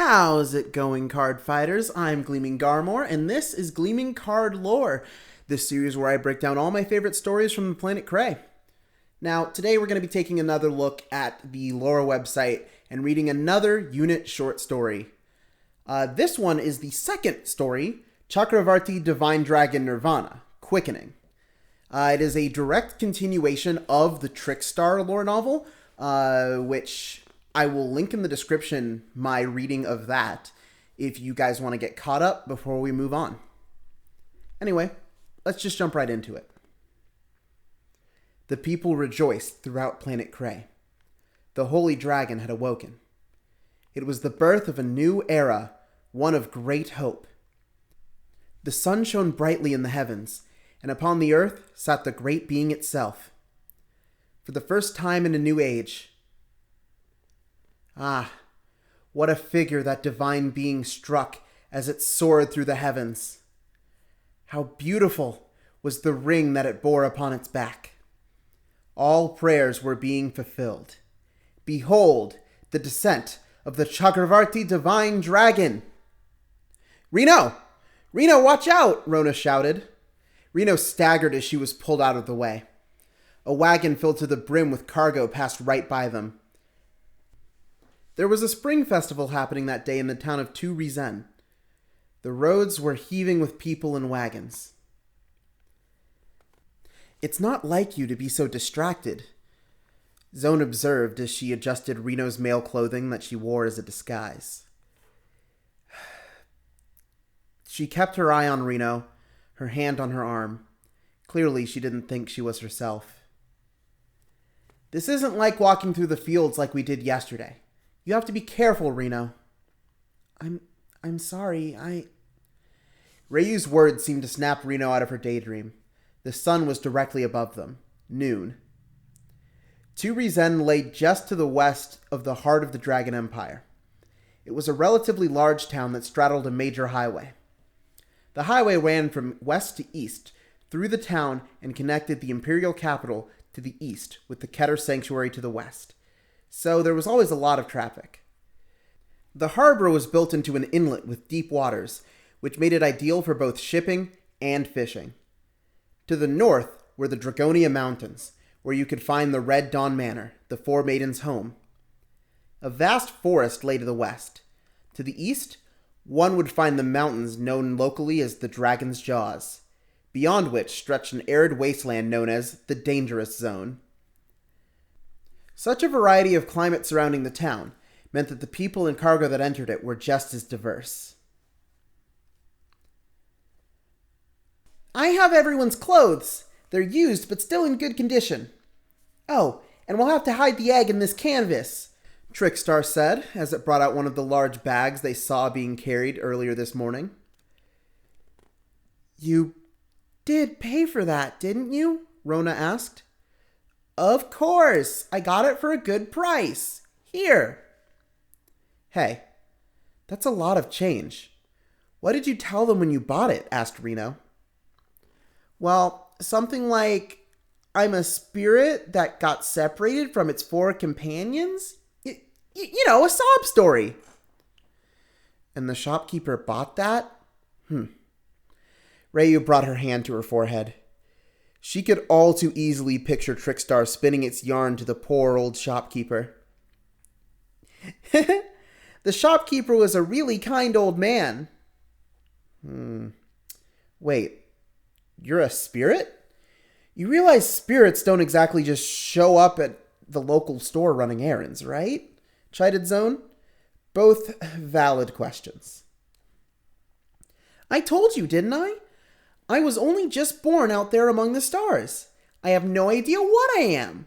How's it going, card fighters? I'm Gleaming Garmore, and this is Gleaming Card Lore, this series where I break down all my favorite stories from the planet Cray. Now, today we're going to be taking another look at the Lore website and reading another unit short story. This one is the second story, Chakrabarthi Divine Dragon Nirvana, Quickening. It is a direct continuation of the Trickstar lore novel, which I will link in the description my reading of that if you guys want to get caught up before we move on. Anyway, let's just jump right into it. The people rejoiced throughout planet Cray. The holy dragon had awoken. It was the birth of a new era, one of great hope. The sun shone brightly in the heavens, and upon the earth sat the great being itself. For the first time in a new age, what a figure that divine being struck as it soared through the heavens. How beautiful was the ring that it bore upon its back. All prayers were being fulfilled. Behold, the descent of the Chakrabarthi Divine Dragon. Reno! Reno, watch out! Rona shouted. Reno staggered as she was pulled out of the way. A wagon filled to the brim with cargo passed right by them. There was a spring festival happening that day in the town of Tu Rizen. The roads were heaving with people and wagons. It's not like you to be so distracted, Zone observed as she adjusted Reno's male clothing that she wore as a disguise. She kept her eye on Reno, her hand on her arm. Clearly, she didn't think she was herself. This isn't like walking through the fields like we did yesterday. You have to be careful, Reno. I'm sorry, Ryu's words seemed to snap Reno out of her daydream. The sun was directly above them. Noon. Tu Rizen lay just to the west of the heart of the Dragon Empire. It was a relatively large town that straddled a major highway. The highway ran from west to east through the town and connected the imperial capital to the east with the Keter Sanctuary to the west. So there was always a lot of traffic. The harbor was built into an inlet with deep waters, which made it ideal for both shipping and fishing. To the north were the Dragonia Mountains, where you could find the Red Dawn Manor, the Four Maidens' home. A vast forest lay to the west. To the east, one would find the mountains known locally as the Dragon's Jaws, beyond which stretched an arid wasteland known as the Dangerous Zone. Such a variety of climate surrounding the town meant that the people and cargo that entered it were just as diverse. I have everyone's clothes. They're used, but still in good condition. Oh, and we'll have to hide the egg in this canvas, Trickstar said, as it brought out one of the large bags they saw being carried earlier this morning. You did pay for that, didn't you? Rona asked. Of course. I got it for a good price. Here. Hey, that's a lot of change. What did you tell them when you bought it? Asked Reno. Well, something like, I'm a spirit that got separated from its four companions? You know, a sob story. And the shopkeeper bought that? Ryu brought her hand to her forehead. She could all too easily picture Trickstar spinning its yarn to the poor old shopkeeper. The shopkeeper was a really kind old man. Wait, you're a spirit? You realize spirits don't exactly just show up at the local store running errands, right? Chided Zone. Both valid questions. I told you, didn't I? I was only just born out there among the stars. I have no idea what I am.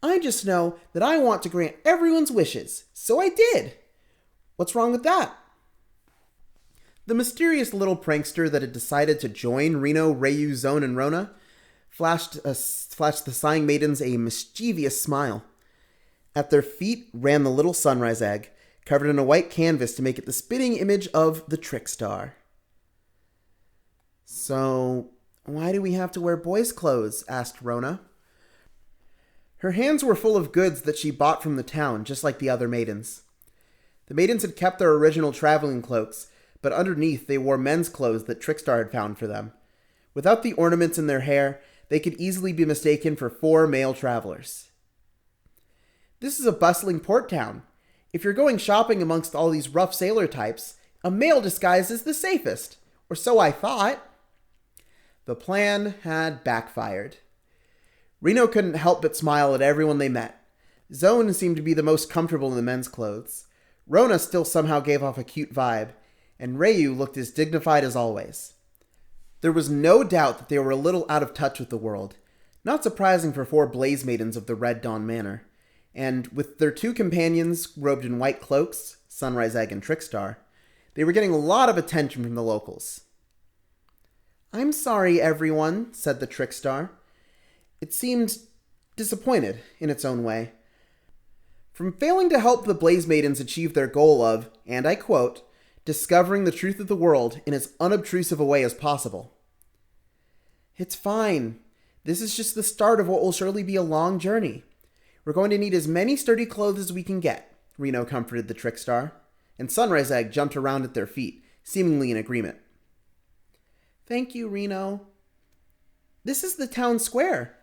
I just know that I want to grant everyone's wishes, so I did. What's wrong with that? The mysterious little prankster that had decided to join Reno, Ryu, Zone, and Rona flashed the sighing maidens a mischievous smile. At their feet ran the little sunrise egg, covered in a white canvas to make it the spitting image of the Trickstar. So, why do we have to wear boys' clothes? Asked Rona. Her hands were full of goods that she bought from the town, just like the other maidens. The maidens had kept their original traveling cloaks, but underneath they wore men's clothes that Trickstar had found for them. Without the ornaments in their hair, they could easily be mistaken for 4 male travelers. This is a bustling port town. If you're going shopping amongst all these rough sailor types, a male disguise is the safest, or so I thought. The plan had backfired. Reno couldn't help but smile at everyone they met. Zone seemed to be the most comfortable in the men's clothes. Rona still somehow gave off a cute vibe, and Ryu looked as dignified as always. There was no doubt that they were a little out of touch with the world. Not surprising for 4 blaze maidens of the Red Dawn Manor. And with their 2 companions robed in white cloaks, Sunrise Egg and Trickstar, they were getting a lot of attention from the locals. "I'm sorry, everyone," said the Trickstar. It seemed disappointed in its own way. From failing to help the Blaze Maidens achieve their goal of, and I quote, discovering the truth of the world in as unobtrusive a way as possible. "It's fine. This is just the start of what will surely be a long journey. We're going to need as many sturdy clothes as we can get," Reno comforted the Trickstar, and Sunrise Egg jumped around at their feet, seemingly in agreement. "Thank you, Reno. This is the town square.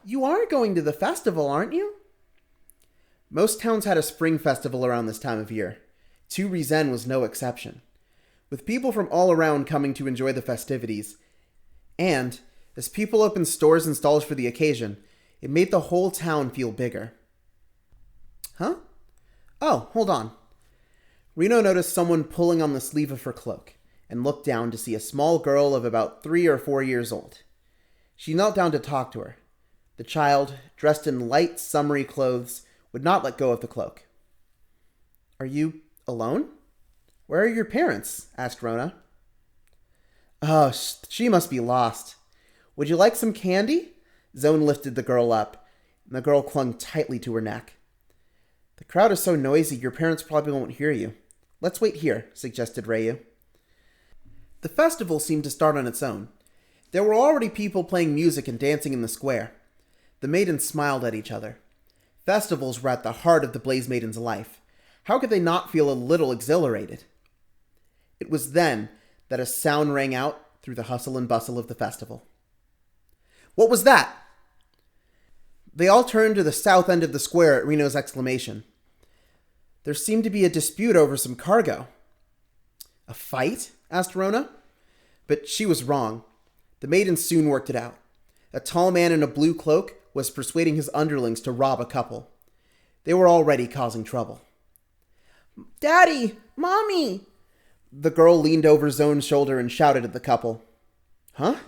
You are going to the festival, aren't you?" Most towns had a spring festival around this time of year. Tu Rizen was no exception, with people from all around coming to enjoy the festivities. And, as people opened stores and stalls for the occasion, it made the whole town feel bigger. Huh? Oh, hold on. Reno noticed someone pulling on the sleeve of her cloak, and looked down to see a small girl of about 3 or 4 years old. She knelt down to talk to her. The child, dressed in light, summery clothes, would not let go of the cloak. "Are you alone? Where are your parents?" asked Rona. "Oh, she must be lost. Would you like some candy?" Zone lifted the girl up, and the girl clung tightly to her neck. "The crowd is so noisy, your parents probably won't hear you. Let's wait here," suggested Ryu. The festival seemed to start on its own. There were already people playing music and dancing in the square. The maidens smiled at each other. Festivals were at the heart of the Blaze Maiden's life. How could they not feel a little exhilarated? It was then that a sound rang out through the hustle and bustle of the festival. "What was that?" They all turned to the south end of the square at Reno's exclamation. There seemed to be a dispute over some cargo. "A fight?" asked Rona. But she was wrong. The maidens soon worked it out. A tall man in a blue cloak was persuading his underlings to rob a couple. They were already causing trouble. "Daddy! Mommy!" The girl leaned over Zone's shoulder and shouted at the couple. "Huh?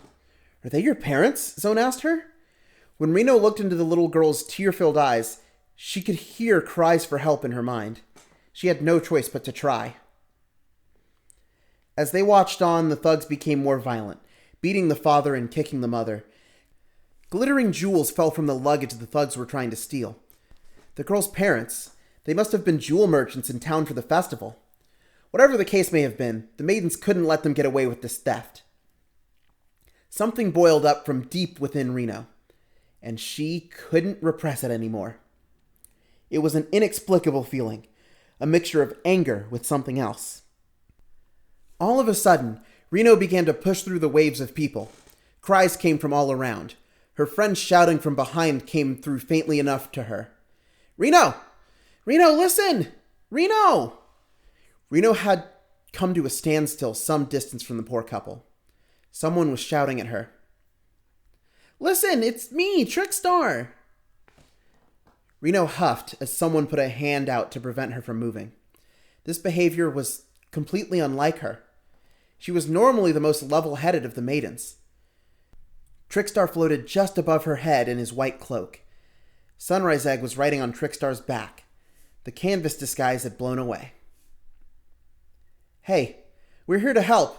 Are they your parents?" Zone asked her. When Reno looked into the little girl's tear-filled eyes, she could hear cries for help in her mind. She had no choice but to try. As they watched on, the thugs became more violent, beating the father and kicking the mother. Glittering jewels fell from the luggage the thugs were trying to steal. The girl's parents, they must have been jewel merchants in town for the festival. Whatever the case may have been, the maidens couldn't let them get away with this theft. Something boiled up from deep within Reno, and she couldn't repress it anymore. It was an inexplicable feeling, a mixture of anger with something else. All of a sudden, Reno began to push through the waves of people. Cries came from all around. Her friends shouting from behind came through faintly enough to her. "Reno! Reno, listen! Reno!" Reno had come to a standstill some distance from the poor couple. Someone was shouting at her. "Listen, it's me, Trickstar!" Reno huffed as someone put a hand out to prevent her from moving. This behavior was completely unlike her. She was normally the most level-headed of the maidens. Trickstar floated just above her head in his white cloak. Sunrise Egg was riding on Trickstar's back. The canvas disguise had blown away. "Hey, we're here to help.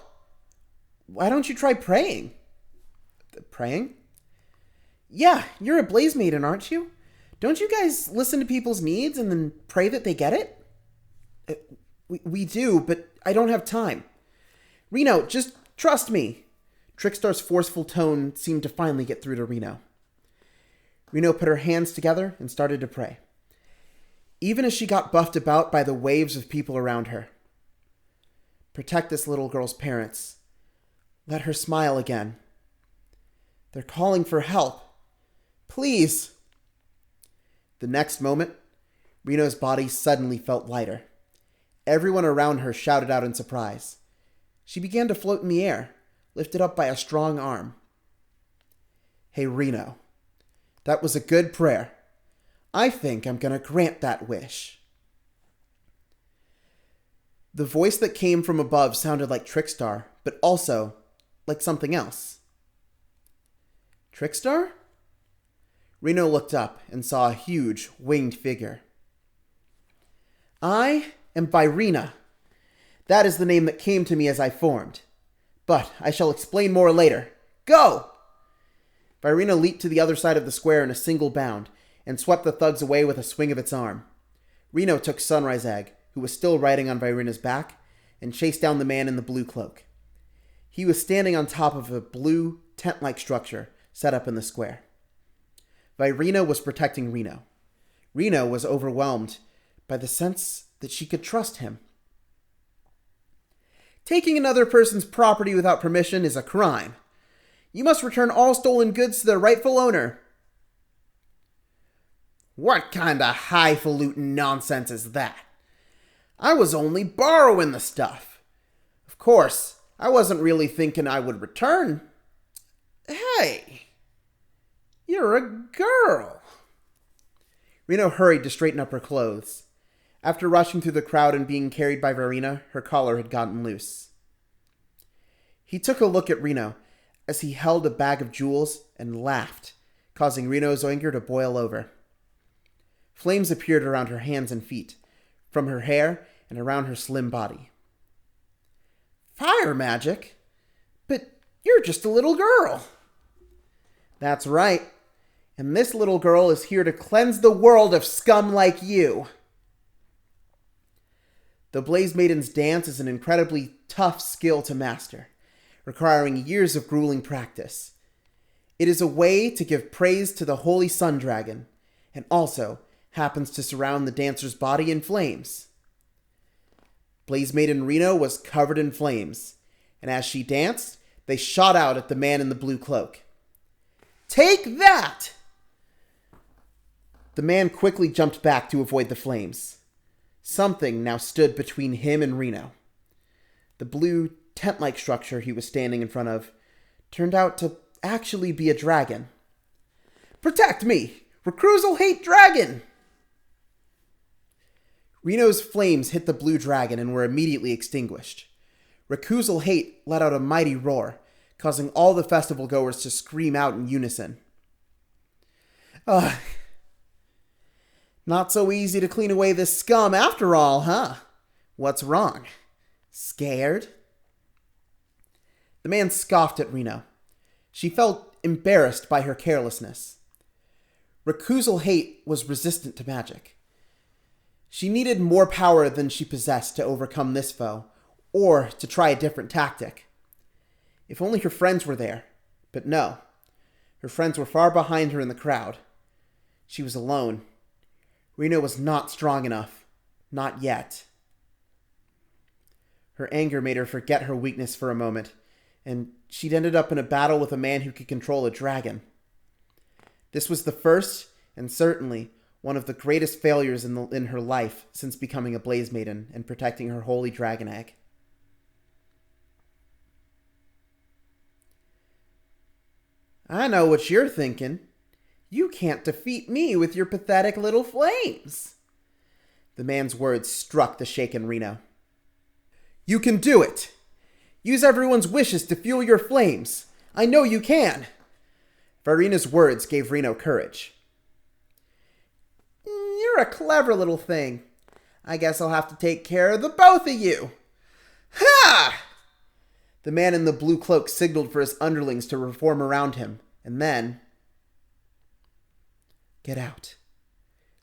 Why don't you try praying?" "Praying?" "Yeah, you're a Blaze Maiden, aren't you? Don't you guys listen to people's needs and then pray that they get it?" We do, but I don't have time." "Reno, just trust me." Trickstar's forceful tone seemed to finally get through to Reno. Reno put her hands together and started to pray. even as she got buffed about by the waves of people around her. Protect this little girl's parents. Let her smile again. They're calling for help. Please. The next moment, Reno's body suddenly felt lighter. Everyone around her shouted out in surprise. She began to float in the air, lifted up by a strong arm. Hey, Reno. That was a good prayer. I think I'm going to grant that wish. The voice that came from above sounded like Trickstar, but also like something else. Trickstar? Reno looked up and saw a huge, winged figure. I am Virina. That is the name that came to me as I formed. But I shall explain more later. Go! Virina leaped to the other side of the square in a single bound and swept the thugs away with a swing of its arm. Reno took Sunrise Egg, who was still riding on Virina's back, and chased down the man in the blue cloak. He was standing on top of a blue, tent-like structure set up in the square. Virina was protecting Reno. Reno was overwhelmed by the sense that she could trust him. Taking another person's property without permission is a crime. You must return all stolen goods to their rightful owner. What kind of highfalutin nonsense is that? I was only borrowing the stuff. Of course, I wasn't really thinking I would return. Hey, you're a girl. Reno hurried to straighten up her clothes. After rushing through the crowd and being carried by Virina, her collar had gotten loose. He took a look at Reno as he held a bag of jewels and laughed, causing Reno's anger to boil over. Flames appeared around her hands and feet, from her hair and around her slim body. Fire magic? But you're just a little girl. That's right. And this little girl is here to cleanse the world of scum like you. The Blaze Maiden's dance is an incredibly tough skill to master, requiring years of grueling practice. It is a way to give praise to the Holy Sun Dragon, and also happens to surround the dancer's body in flames. Blaze Maiden Reno was covered in flames, and as she danced, they shot out at the man in the blue cloak. Take that! The man quickly jumped back to avoid the flames. Something now stood between him and Reno. The blue, tent-like structure he was standing in front of turned out to actually be a dragon. Protect me! Recruzel hate dragon! Reno's flames hit the blue dragon and were immediately extinguished. Recusal Hate let out a mighty roar, causing all the festival goers to scream out in unison. Ugh. Not so easy to clean away this scum after all, huh? What's wrong? Scared? The man scoffed at Reno. She felt embarrassed by her carelessness. Recusal Hate was resistant to magic. She needed more power than she possessed to overcome this foe, or to try a different tactic. If only her friends were there. But no. Her friends were far behind her in the crowd. She was alone. Reno was not strong enough. Not yet. Her anger made her forget her weakness for a moment, and she'd ended up in a battle with a man who could control a dragon. This was the first, and certainly, one of the greatest failures in her life since becoming a Blaze Maiden and protecting her holy dragon egg. I know what you're thinking. You can't defeat me with your pathetic little flames. The man's words struck the shaken Reno. You can do it. Use everyone's wishes to fuel your flames. I know you can. Virina's words gave Reno courage. You're a clever little thing. I guess I'll have to take care of the both of you. Ha! The man in the blue cloak signaled for his underlings to reform around him, and then... Get out.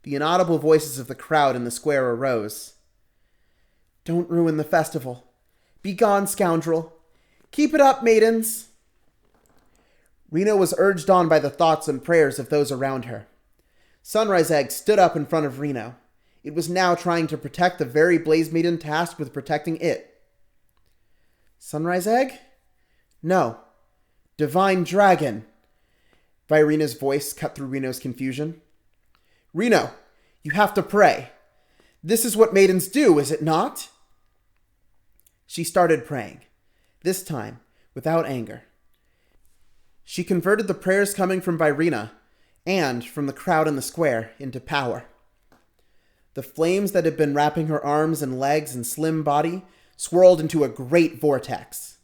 The inaudible voices of the crowd in the square arose. Don't ruin the festival. Be gone, scoundrel. Keep it up, maidens. Reno was urged on by the thoughts and prayers of those around her. Sunrise Egg stood up in front of Reno. It was now trying to protect the very Blaze Maiden tasked with protecting it. Sunrise Egg? No. Divine Dragon. Virina's voice cut through Reno's confusion. Reno, you have to pray. This is what maidens do, is it not? She started praying, this time without anger. She converted the prayers coming from Virina and from the crowd in the square into power. The flames that had been wrapping her arms and legs and slim body swirled into a great vortex.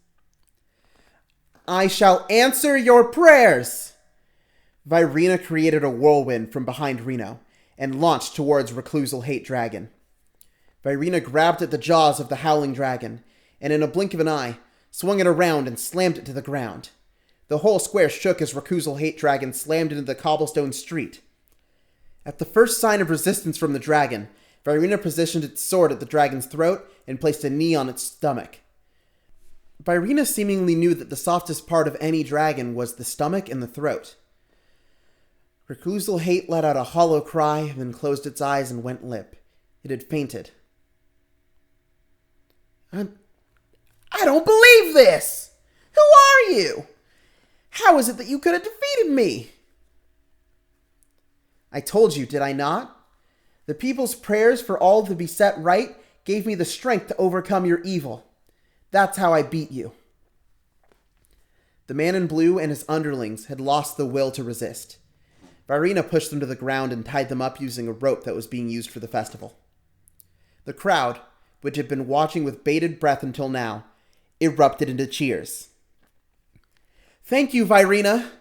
I shall answer your prayers! Virina created a whirlwind from behind Reno and launched towards Reclusal Hate Dragon. Virina grabbed at the jaws of the Howling Dragon and in a blink of an eye swung it around and slammed it to the ground. The whole square shook as Reclusal Hate Dragon slammed into the cobblestone street. At the first sign of resistance from the dragon, Virina positioned its sword at the dragon's throat and placed a knee on its stomach. Virina seemingly knew that the softest part of any dragon was the stomach and the throat. Reclusal Hate let out a hollow cry, then closed its eyes and went limp. It had fainted. I don't believe this! Who are you? How is it that you could have defeated me? I told you, did I not? The people's prayers for all to be set right gave me the strength to overcome your evil. That's how I beat you. The man in blue and his underlings had lost the will to resist. Virina pushed them to the ground and tied them up using a rope that was being used for the festival. The crowd, which had been watching with bated breath until now, erupted into cheers. Thank you, Virina.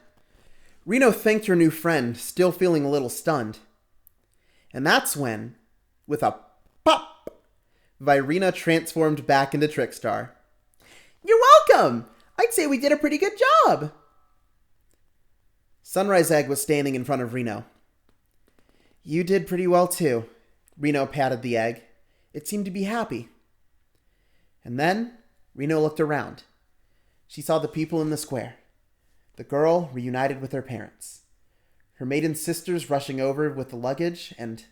Reno thanked her new friend, still feeling a little stunned. And that's when, with a pop, Virina transformed back into Trickstar. You're welcome! I'd say we did a pretty good job! Sunrise Egg was standing in front of Reno. You did pretty well too. Reno patted the egg. It seemed to be happy. And then, Reno looked around. She saw the people in the square. The girl reunited with her parents. Her maiden sisters rushing over with the luggage, and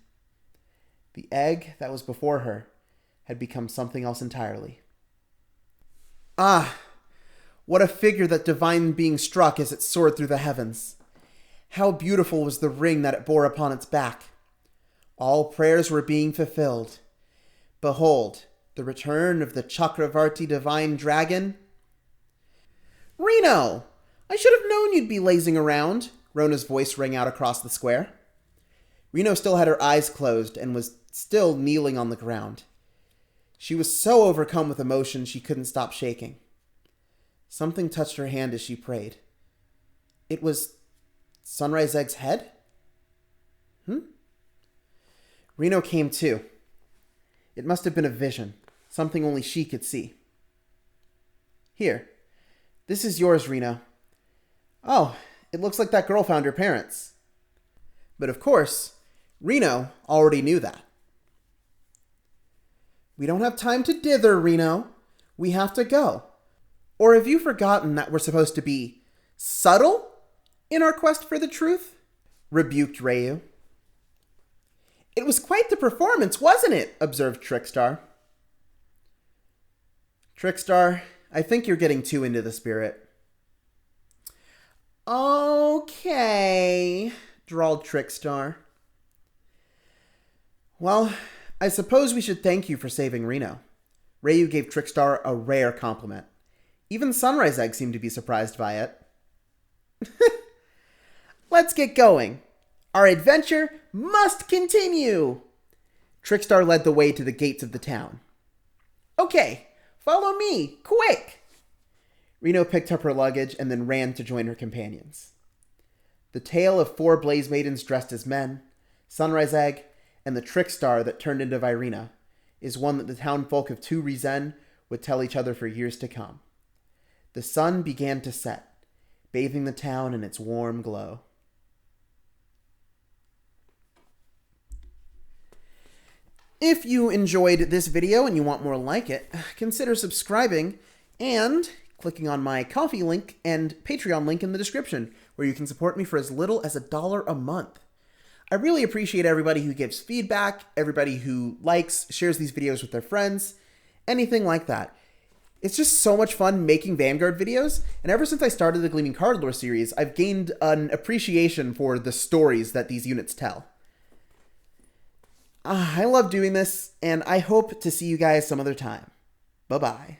the egg that was before her had become something else entirely. Ah, what a figure that divine being struck as it soared through the heavens. How beautiful was the ring that it bore upon its back. All prayers were being fulfilled. Behold, the return of the Chakrabarthi Divine Dragon. Reno! I should have known you'd be lazing around, Rona's voice rang out across the square. Reno still had her eyes closed and was still kneeling on the ground. She was so overcome with emotion she couldn't stop shaking. Something touched her hand as she prayed. It was Sunrise Egg's head? Reno came to. It must have been a vision, something only she could see. Here, this is yours, Reno. Oh, it looks like that girl found her parents. But of course, Reno already knew that. We don't have time to dither, Reno. We have to go. Or have you forgotten that we're supposed to be subtle in our quest for the truth? Rebuked Ryu. It was quite the performance, wasn't it? Observed Trickstar. Trickstar, I think you're getting too into the spirit. Okay, drawled Trickstar. Well, I suppose we should thank you for saving Reno. Ryu gave Trickstar a rare compliment. Even Sunrise Egg seemed to be surprised by it. Let's get going. Our adventure must continue. Trickstar led the way to the gates of the town. Okay, follow me, quick. Reno picked up her luggage and then ran to join her companions. The tale of 4 Blaze Maidens dressed as men, Sunrise Egg, and the Trickstar that turned into Virina is one that the townfolk of Tu Rizen would tell each other for years to come. The sun began to set, bathing the town in its warm glow. If you enjoyed this video and you want more like it, consider subscribing and clicking on my Ko-fi link and Patreon link in the description, where you can support me for as little as $1 a month. I really appreciate everybody who gives feedback, everybody who likes, shares these videos with their friends, anything like that. It's just so much fun making Vanguard videos, and ever since I started the Gleaming Card Lore series, I've gained an appreciation for the stories that these units tell. I love doing this, and I hope to see you guys some other time. Bye-bye.